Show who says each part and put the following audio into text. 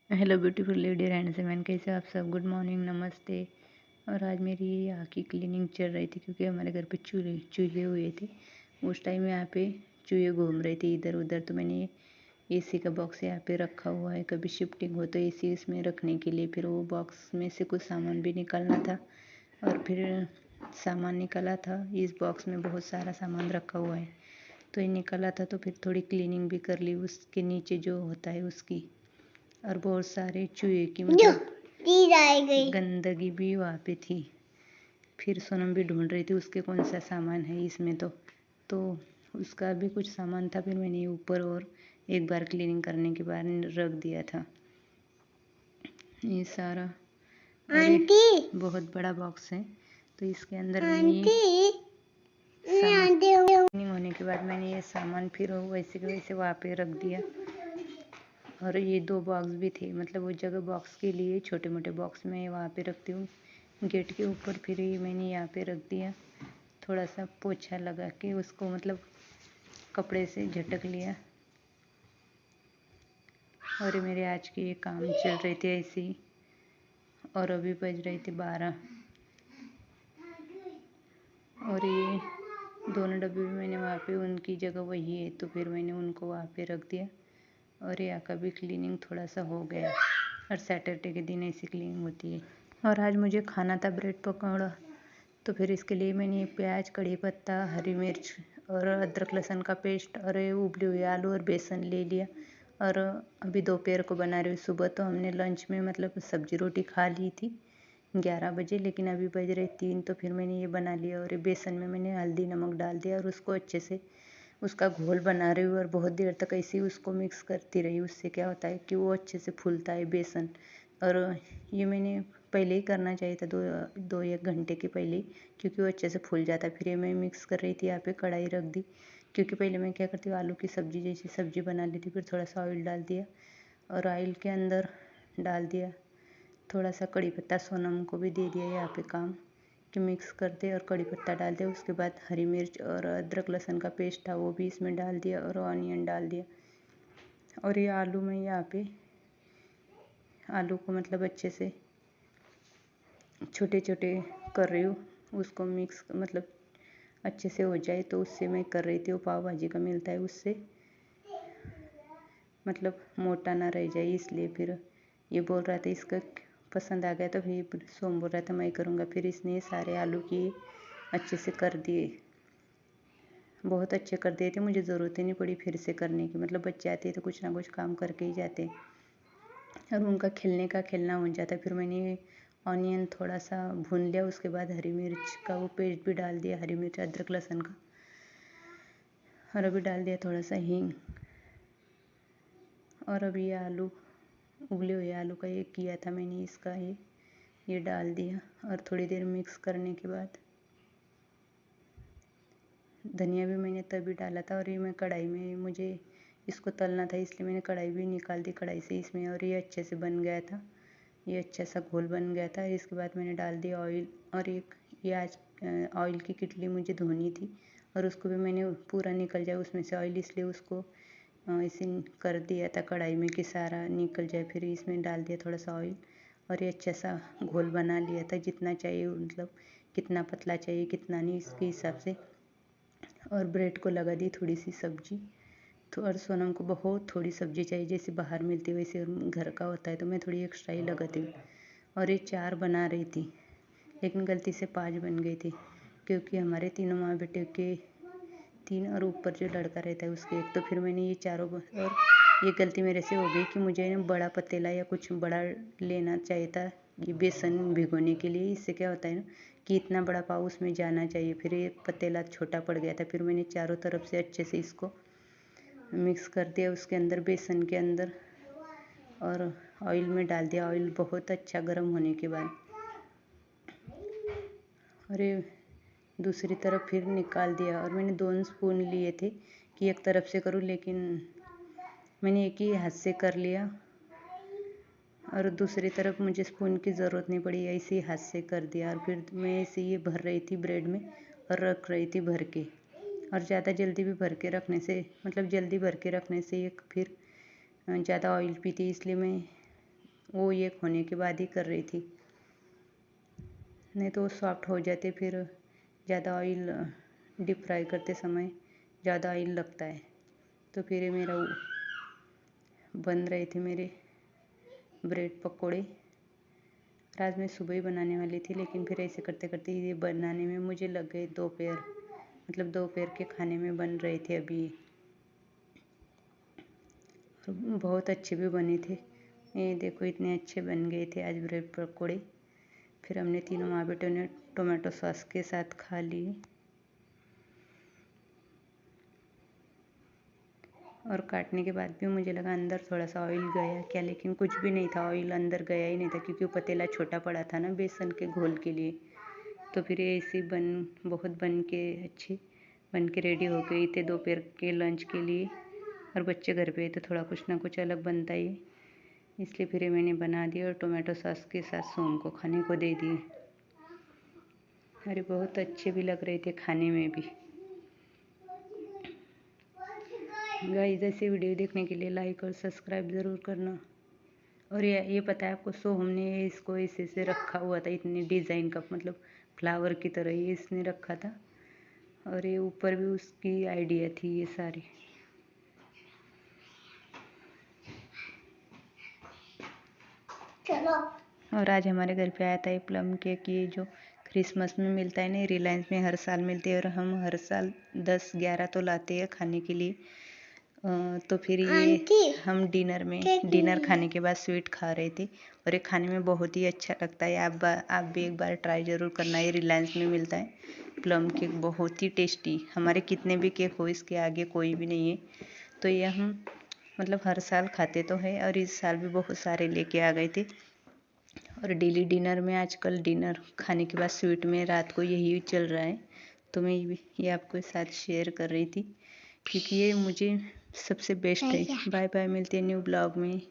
Speaker 1: Hello beautiful lady and seven, कैसे आप सब। गुड मॉर्निंग, नमस्ते। और आज मेरी यहाँ की क्लीनिंग चल रही थी क्योंकि हमारे घर पे चूहे चूहे हुए थे। उस टाइम यहाँ पे चूहे घूम रहे थे इधर उधर, तो मैंने एसी का बॉक्स यहाँ पे रखा हुआ है। कभी शिफ्टिंग हो तो एसी इसमें रखने के लिए, फिर वो बॉक्स में से कुछ सामान भी निकालना था और फिर सामान निकाला था। इस बॉक्स में बहुत सारा सामान रखा हुआ है, तो ये निकाला था तो फिर थोड़ी क्लीनिंग भी कर ली उसके नीचे जो होता है उसकी। और बहुत सारे चूहे की मतलब गंदगी भी वहाँ पे थी। फिर सोनम भी ढूंढ रही थी उसके कौन सा सामान है इसमें, तो उसका भी कुछ सामान था। फिर मैंने ऊपर और एक बार क्लीनिंग करने के बाद रख दिया था ये सारा। आंटी बहुत बड़ा बॉक्स है, तो इसके अंदर क्लीनिंग होने के बाद मैंने ये सामान फिर वैसे के वैसे वहाँ पे रख दिया। और ये 2 बॉक्स भी थे, मतलब वो जगह बॉक्स के लिए छोटे मोटे बॉक्स में वहाँ पे रखती हूँ गेट के ऊपर। फिर ये मैंने यहाँ पे रख दिया, थोड़ा सा पोछा लगा के उसको, मतलब कपड़े से झटक लिया। और ये मेरे आज के ये काम चल रहे थे ऐसे ही। और अभी बज रहे थे 12। और ये दोनों डब्बे भी मैंने वहाँ पे, उनकी जगह वही है तो फिर मैंने उनको वहाँ पे रख दिया। और यहाँ का भी क्लीनिंग थोड़ा सा हो गया। और सैटरडे के दिन ऐसी क्लीनिंग होती है। और आज मुझे खाना था ब्रेड पकौड़ा, तो फिर इसके लिए मैंने प्याज, कड़ी पत्ता, हरी मिर्च और अदरक लहसुन का पेस्ट और उबले हुए आलू और बेसन ले लिया। और अभी दोपहर को बना रही हूँ। सुबह तो हमने लंच में मतलब सब्जी रोटी खा ली थी 11 बजे, लेकिन अभी बज रहे 3, तो फिर मैंने ये बना लिया। और ये बेसन में मैंने हल्दी नमक डाल दिया और उसको अच्छे से उसका घोल बना रही हूँ। और बहुत देर तक ऐसे ही उसको मिक्स करती रही। उससे क्या होता है कि वो अच्छे से फूलता है बेसन। और ये मैंने पहले ही करना चाहिए था, 1 घंटे के पहले ही, क्योंकि वो अच्छे से फूल जाता है। फिर ये मैं मिक्स कर रही थी, यहाँ पे कढ़ाई रख दी, क्योंकि पहले मैं क्या करती हूँ आलू की सब्ज़ी जैसी सब्ज़ी बना लेती। फिर थोड़ा सा ऑयल डाल दिया और ऑयल के अंदर डाल दिया थोड़ा सा कड़ी पत्ता। सोनम को भी दे दिया यहाँ पे काम कि मिक्स कर दे और कड़ी पत्ता डाल दे। उसके बाद हरी मिर्च और अदरक लहसुन का पेस्ट था वो भी इसमें डाल दिया और ऑनियन डाल दिया। और ये आलू में यहाँ पे आलू को मतलब अच्छे से छोटे छोटे कर रही हूँ, उसको मिक्स मतलब अच्छे से हो जाए, तो उससे मैं कर रही थी। वो पाव भाजी का मिलता है, उससे मतलब मोटा ना रह जाए, इसलिए। फिर ये बोल रहा था इसका पसंद आ गया, तो फिर सोम बोल रहा था मैं करूँगा। फिर इसने ये सारे आलू की अच्छे से कर दिए, बहुत अच्छे कर दिए थे। मुझे ज़रूरत ही नहीं पड़ी फिर से करने की, मतलब बच्चे आते तो कुछ ना कुछ काम करके ही जाते और उनका खेलने का खेलना हो जाता। फिर मैंने ऑनियन थोड़ा सा भून लिया, उसके बाद हरी मिर्च का वो पेस्ट भी डाल दिया, हरी मिर्च अदरक लहसुन का। और अभी डाल दिया थोड़ा सा हींग। और अभी ये आलू, उबले हुए आलू का ये किया था मैंने, इसका ये डाल दिया। और थोड़ी देर मिक्स करने के बाद धनिया भी मैंने तभी डाला था। और ये मैं कढ़ाई में, मुझे इसको तलना था इसलिए मैंने कढ़ाई भी निकाल दी कढ़ाई से इसमें। और ये अच्छे से बन गया था, ये अच्छा सा घोल बन गया था। इसके बाद मैंने डाल दिया ऑयल। और एक ये आज ऑयल की किटली मुझे धोनी थी और उसको भी मैंने पूरा निकल जाए उसमें से ऑयल, इसलिए उसको ऐसे कर दिया था कढ़ाई में कि सारा निकल जाए। फिर इसमें डाल दिया थोड़ा सा ऑयल और ये अच्छा सा घोल बना लिया था, जितना चाहिए, मतलब कितना पतला चाहिए कितना नहीं, इसके हिसाब से। और ब्रेड को लगा दी थोड़ी सी सब्जी। तो और सोनम को बहुत थोड़ी सब्जी चाहिए, जैसे बाहर मिलती है वैसे घर का होता है, तो मैं थोड़ी एक्स्ट्रा ही लगाती हूँ। और ये 4 बना रही थी, लेकिन गलती से 5 बन गई थी, क्योंकि हमारे तीनों माँ बेटे के 3 और ऊपर जो लड़का रहता है उसके 1। तो फिर मैंने ये चारों और ये गलती मेरे से हो गई कि मुझे ना बड़ा पतीला या कुछ बड़ा लेना चाहिए था ये बेसन भिगोने के लिए। इससे क्या होता है ना कि इतना बड़ा पाव उसमें जाना चाहिए। फिर ये पतीला छोटा पड़ गया था। फिर मैंने चारों तरफ से अच्छे से इसको मिक्स कर दिया उसके अंदर, बेसन के अंदर, और ऑयल में डाल दिया। ऑयल बहुत अच्छा गर्म होने के बाद, और ये दूसरी तरफ फिर निकाल दिया। और मैंने 2 स्पून लिए थे कि एक तरफ से करूँ, लेकिन मैंने एक ही हाथ से कर लिया और दूसरी तरफ मुझे स्पून की ज़रूरत नहीं पड़ी, ऐसे ही हाथ से कर दिया। और फिर मैं ऐसे ये भर रही थी ब्रेड में और रख रही थी भर के। और ज़्यादा जल्दी भी भर के रखने से, मतलब जल्दी भर के रखने से ये फिर ज़्यादा ऑयल पीती, इसलिए मैं वो ये होने के बाद ही कर रही थी, नहीं तो वो सॉफ्ट हो जाते। फिर ज़्यादा ऑयल डीप फ्राई करते समय ज़्यादा ऑयल लगता है। तो फिर ये मेरा बन रहे थे मेरे ब्रेड पकोड़े। आज मैं सुबह ही बनाने वाली थी, लेकिन फिर ऐसे करते करते ये बनाने में मुझे लग गए दोपहर, मतलब दोपहर के खाने में बन रहे थे अभी। बहुत अच्छे भी बने थे। ये देखो इतने अच्छे बन गए थे आज ब्रेड पकोड़े। फिर हमने तीनों माँ बेटों ने टोमेटो सॉस के साथ खा लिए। और काटने के बाद भी मुझे लगा अंदर थोड़ा सा ऑयल गया क्या, लेकिन कुछ भी नहीं था, ऑयल अंदर गया ही नहीं था, क्योंकि वो पतीला छोटा पड़ा था ना बेसन के घोल के लिए। तो फिर ये ऐसे बहुत बन के अच्छे बन के रेडी हो गई थे दोपहर के लंच के लिए। और बच्चे घर पे तो थोड़ा कुछ ना कुछ अलग बनता ही, इसलिए फिर मैंने बना दिया और टोमेटो सॉस के साथ सोम को खाने को दे दिए। अरे बहुत अच्छे भी लग रहे थे खाने में भी। गाइस, ऐसे वीडियो देखने के लिए लाइक और सब्सक्राइब ज़रूर करना। और ये पता है आपको, सो हमने इसको ऐसे से रखा हुआ था, इतने डिज़ाइन का, मतलब फ्लावर की तरह ये इसने रखा था। और ये ऊपर भी उसकी आइडिया थी ये सारी। चलो। और आज हमारे घर पे आया था ये प्लम केक, ये जो क्रिसमस में मिलता है ना, रिलायंस में हर साल मिलते हैं। और हम हर साल 10-11 तो लाते हैं खाने के लिए। तो फिर ये हम डिनर खाने के बाद स्वीट खा रहे थे। और ये खाने में बहुत ही अच्छा लगता है। आप भी एक बार ट्राई ज़रूर करना। ये रिलायंस में मिलता है प्लम केक, बहुत ही टेस्टी। हमारे कितने भी केक हो, इसके आगे कोई भी नहीं है। तो ये हम मतलब हर साल खाते तो है, और इस साल भी बहुत सारे लेके आ गए थे। और डेली डिनर में आजकल डिनर खाने के बाद स्वीट में रात को यही चल रहा है। तो मैं ये आपके साथ शेयर कर रही थी, क्योंकि ये मुझे सबसे बेस्ट है। बाय बाय, मिलते हैं न्यू ब्लॉग में।